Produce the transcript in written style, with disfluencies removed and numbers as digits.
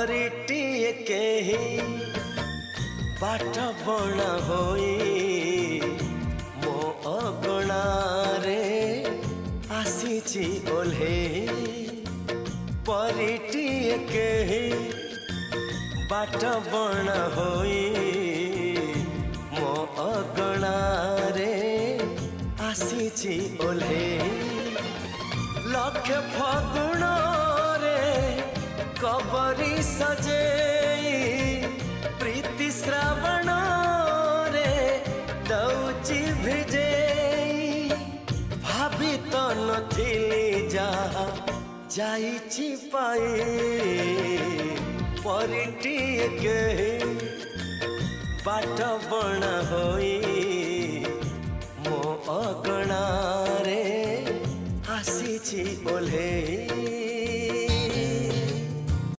परिटिए केही बाट बणा होई मो अगणारे आसीची ओल्हे परिटिए केही बाट बणा होई मो अगणारे आसीची ओल्हे लक्ष फगुण रे कबरी सजे प्रीति श्रावण रे दौची भिजे भाभी तो नथिली जहा जाइची पाई परिटिए केही बाट बणा होई मो अगणारे आसीची ओल्हे।